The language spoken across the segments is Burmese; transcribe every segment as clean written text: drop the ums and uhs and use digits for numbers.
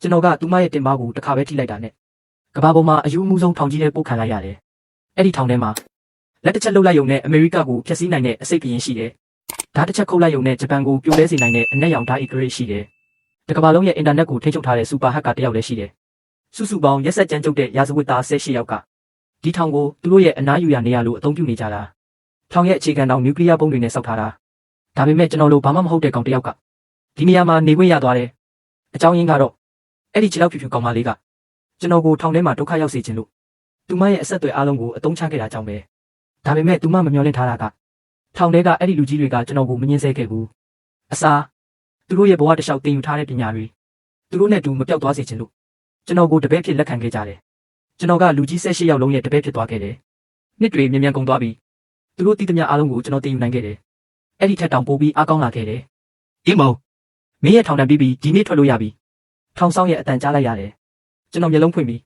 ကျွန်တော်ကသူမရဲ့တင်ပါကိုတစ်ခါပဲထိလိုက်တာနဲ့ကဘာပေါ်မှာအယူအမှုဆုံးထောင်ကြီးတဲ့ပို့ခံလိုက်ရတယ်အဲ့ဒီထောင်ထဲမှာလက်တစ်ချက်လှုပ်လိုက်ရုံနဲ့အမေရိကကိုဖျက်ဆီးနိုင်တဲ့အစိတ်ပြင်းရှိတယ်ဓာတ်တစ်ချက်ခုတ်လိုက်ရုံနဲ့ဂျပန်ကိုပြိုလဲစေနိုင်တဲ့အနက်ရောင်ဓာတ် Igre ရှိတယ်တကဘာလုံးရဲ့အင်တာနက်ကိုထိန်းချုပ်ထားတဲ့စူပါဟက်ကတယောက်လည်းရှိတယ်စုစုပေါင်းရက်ဆက်ကြမ်းကြုတ်တဲ့ရာဇဝတ်သား18ယောက်ကဒီထောင်ကိုသူတို့ရဲ့အနားယူရနေရလို့အသုံးပြုနေကြတာထောင်ရဲ့အခြေခံတောင်နျူကလ িয়ার ဘုံတွေနဲ့စောက်ထားတာဒါပေမဲ့ကျွန်တော်တို့ဘာမှမဟုတ်တဲ့ကောင်တယောက်ကဒီနေရာမှာနေခွင့်ရသွားတယ်အကြောင်းရင်းကတော့အဲ့ဒီခြေလောက်ဖြူဖြူကောင်မလေးကကျွန်တော်ကိုထောင်ထဲမှာဒုက္ခရောက်စေခြင်းလို့သူမရဲ့အဆက်အသွယ်အားလုံးကိုအသုံးချခဲ့တာကြောင့်ပဲဒါပေမဲ့သူမမမျှော်လင့်ထားတာကထောင်ထဲကအဲ့ဒီလူကြီးတွေကကျွန်တော်ကိုမငြင်းဆဲခဲ့ဘူးအစားသူတို့ရဲ့ဘဝတစ်လျှောက်သင်ယူထားတဲ့ပညာတွေသူတို့နဲ့တူမပြောက်သွားစေခြင်းလို့ကျွန်တော်ကိုတပည့်ဖြစ်လက်ခံခဲ့ကြတယ်ကျွန်တော်ကလူကြီး18ယောက်လုံးရဲ့တပည့်ဖြစ်သွားခဲ့တယ်နှစ်တွေမြန်မြန်ကုန်သွားပြီသူတို့တည်သမျှအားလုံးကိုကျွန်တော်သင်ယူနိုင်ခဲ့တယ်အဲ့ဒီထက်တောင်ပိုပြီးအားကောင်းလာခဲ့တယ်အေးမောင်မင်းရဲ့ထောင်တန်းပြီးပြီဒီနေ့ထွက်လို့ရပြီထောင်ဆောင်ရဲ့အတန်ကြားလိုက်ရတယ်ကျွန်တော်မျက်လုံးဖွင့်ပြီး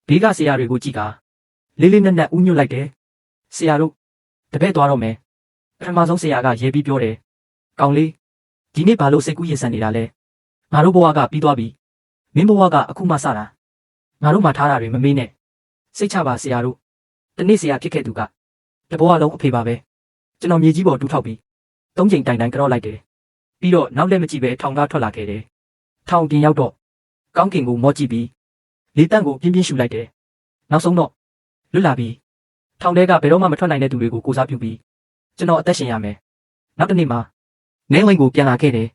ဘေးကဆရာတွေကိုကြည့်ကလေးလေးနက်နက်ဥညွတ်လိုက်တယ်ဆရာတို့တပည့်သွားတော့မယ်ပထမဆုံးဆရာကရေးပြီးပြောတယ်ကောင်းလေးဒီနေ့ဘာလို့စိတ်ကူးရင်ဆန်နေတာလဲငါတို့ဘဝကပြီးသွားပြီမင်းဘဝကအခုမှစတာငါတို့မှထားတာတွေမမေးနဲ့စိတ်ချပါဆရာတို့တနေ့ဆရာဖြစ်ခဲ့သူကတဘဝလုံးအဖေပါပဲကျွန်တော်မြေကြီးပေါ်တူးထောက်ပြီး၃ချိန်တိုင်တိုင်ကြော့လိုက်တယ်ပြီးတော့နောက်လည်းမကြည့်ပဲထောင်ကားထွက်လာခဲ့တယ်ထောင်ပြင်ရောက်တော့ကောင်းကင်ကိုမော့ကြည့်ပြီးလေးတန့်ကိုပြင်းပြင်းရှူလိုက်တယ်နောက်ဆုံးတော့လွတ်လာပြီးထောင်ထဲကဘယ်တော့မှမထွက်နိုင်တဲ့သူတွေကိုကိုစားပြုပြီးကျွန်တော်အသက်ရှင်ရမယ်နောက်တစ်နေ့မှာနေဝင်ကိုပြန်လာခဲ့တယ်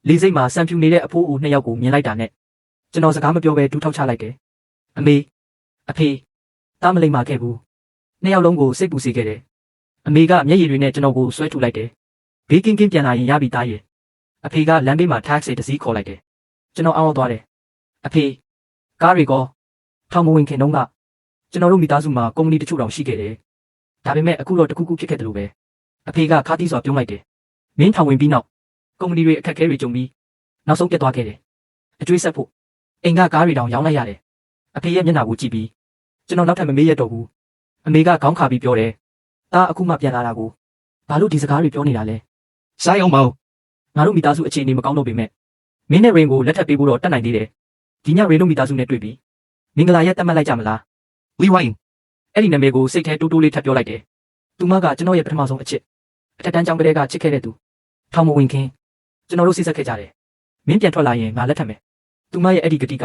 လေးစိတ်မှာစံဖြူနေတဲ့အဖိုးအို2ယောက်ကိုမြင်လိုက်တာနဲ့ကျွန်တော်စကားမပြောဘဲတူးထောက်ချလိုက်တယ်အမေအဖေတားမလိမ္မာခဲ့ဘူး2ယောက်လုံးကိုစိတ်ပူစေခဲ့တယ်အမေကမျက်ရည်တွေနဲ့ကျွန်တော်ကိုဆွဲထုတ်လိုက်တယ်ဘေးကင်းကင်းပြန်လာရင်ရပြီသားရဲ့အဖေကလမ်းဘေးမှာ taxi တစ်စီးခေါ်လိုက်တယ်ကျွန်တော်အောင်းသွားတယ်အဖေကားတွေကောထောင်မဝင်ခင်တုန်းကကျွန်တော်တို့မိသားစုမှာကုမ္ပဏီတချို့တောင်ရှိခဲ့တယ်ဒါပေမဲ့အခုတော့တခုခုဖြစ်ခဲ့တယ်လို့ပဲအဖေကခါးသီးစွာပြုံးလိုက်တယ်မင်းထောင်ဝင်ပြီးနောက်ကုမ္ပဏီတွေအခက်အခဲတွေကြုံပြီးနောက်ဆုံးပြတ်သွားခဲ့တယ်အကျွေးဆက်ဖို့အိမ်ကကားတွေတောင်ရောင်းလိုက်ရတယ်အဖေရဲ့မျက်နှာကိုကြည့်ပြီးကျွန်တော်နောက်ထပ်မမေ့ရတော့ဘူးအမေကခေါင်းခါပြီးပြောတယ်ဒါအခုမှပြန်လာတာကိုဘာလို့ဒီစကားတွေပြောနေတာလဲဆိုင်အောင်မောင်ငါတို့မိသားစုအခြေအနေမကောင်းတော့ပေမဲ့မင်းနဲ့ရင်ကိုလက်ထပ်ပေးဖို့တော့တတ်နိုင်သေးတယ်ဒီညရင်တို့မိသားစုနဲ့တွေ့ပြီးမင်္ဂလာရက်တတ်မှတ်လိုက်ကြမလားဝီဝိုင်းအဲ့ဒီနာမည်ကိုစိတ်ထဲတိုးတိုးလေးထပ်ပြောလိုက်တယ်သူမကကျွန်တော်ရဲ့ပထမဆုံးအချစ်အထက်တန်းကျောင်းကလေးကချစ်ခဲ့တဲ့သူထောင်မဝင်ခင်ကျွန်တော်တို့စိတ်ဆက်ခဲ့ကြတယ်မင်းပြန်ထွက်လာရင်ငါလက်ထပ်မယ်သူမရဲ့အဲ့ဒီဂတိက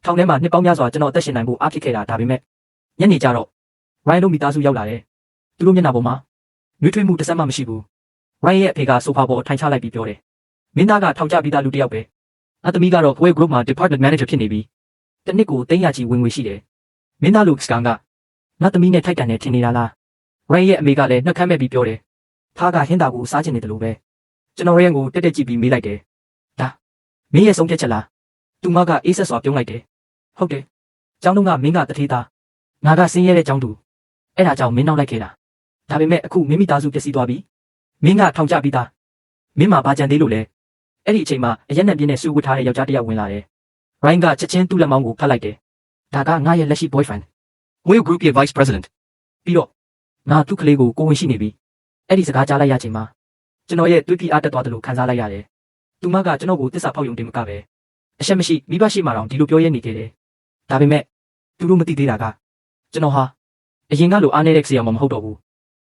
ထောင်ထဲမှာနှစ်ပေါင်းများစွာကျွန်တော်အသက်ရှင်နိုင်ဖို့အားဖြစ်ခဲ့တာဒါပေမဲ့ညနေကျတော့ရိုင်းတို့မိသားစုရောက်လာတယ်သူတို့မျက်နှာပေါ်မှာနှွေးထွေးမှုတစ်စက်မှမရှိဘူးရိုင်းရဲ့အဖေကဆိုဖာပေါ်ထိုင်ချလိုက်ပြီးပြောတယ်မင်းသားကထောင်ကျပြီးသားလူတစ်ယောက်ပဲအသမီးကတော့ Huawei Group မှာ Department Manager ဖြစ်နေပြီးတစ်နှစ်ကို300ချီဝင်ငွေရှိတယ်မင်းသားလူစကန်ကငါသမီးနဲ့ထိုက်တန်နေထင်နေတာလားရိုင်းရဲ့အမေကလည်းနှက်ခမ်းမဲ့ပြီးပြောတယ်သားကဟင်းသားကိုစားချင်နေတယ်လို့ပဲကျွန်တော်ရဲ့ကိုတက်တက်ကြည့်ပြီးမေးလိုက်တယ်ဒါမင်းရဲ့ဆုံးဖြတ်ချက်လားသူမကအေးဆက်စွာပြုံးလိုက်တယ်ဟုတ်တယ်ကျောင်းတုန်းကမင်းကတထေးသားငါကဆင်းရဲတဲ့ကျောင်းသူအဲ့ဒါကြောင့်မင်းနောက်လိုက်ခဲ့တာဒါပေမဲ့အခုမင်းမိသားစုပျက်စီးသွားပြီမင်းကထောင်ကျပြီးသားမင်းမှာဘာကြံသေးလို့လဲအဲ့ဒီအချိန်မှာအရက်နဲ့ပြင်းနဲ့ဆူဝတ်ထားတဲ့ယောက်ျားတစ်ယောက်ဝင်လာတယ်ရိုင်းကချက်ချင်းသူ့လက်မောင်းကိုဖတ်လိုက်တယ်ဒါကငါရဲ့လက်ရှိ boyfriend Will Group ရဲ့ Vice President ပြီးတော့ငါသူ့ကလေးကိုကိုဝင်ရှိနေပြီအဲ့ဒီစကားကြားလိုက်ရချိန်မှာကျွန်တော်ရဲ့တွေးပြီးအားတက်သွားတယ်လို့ခံစားလိုက်ရတယ်သူမကကျွန်တော်ကိုတစ္ဆာဖောက်ယုံတင်မကပဲအရှက်မရှိမိဘရှိမှတော့ဒီလိုပြောရဲနေခဲ့တယ်ဒါပေမဲ့သူတို့မသိသေးတာကကျွန်တော်ဟာအရင်ကလိုအားနေတဲ့ဆရာမဟုတ်တော့ဘူး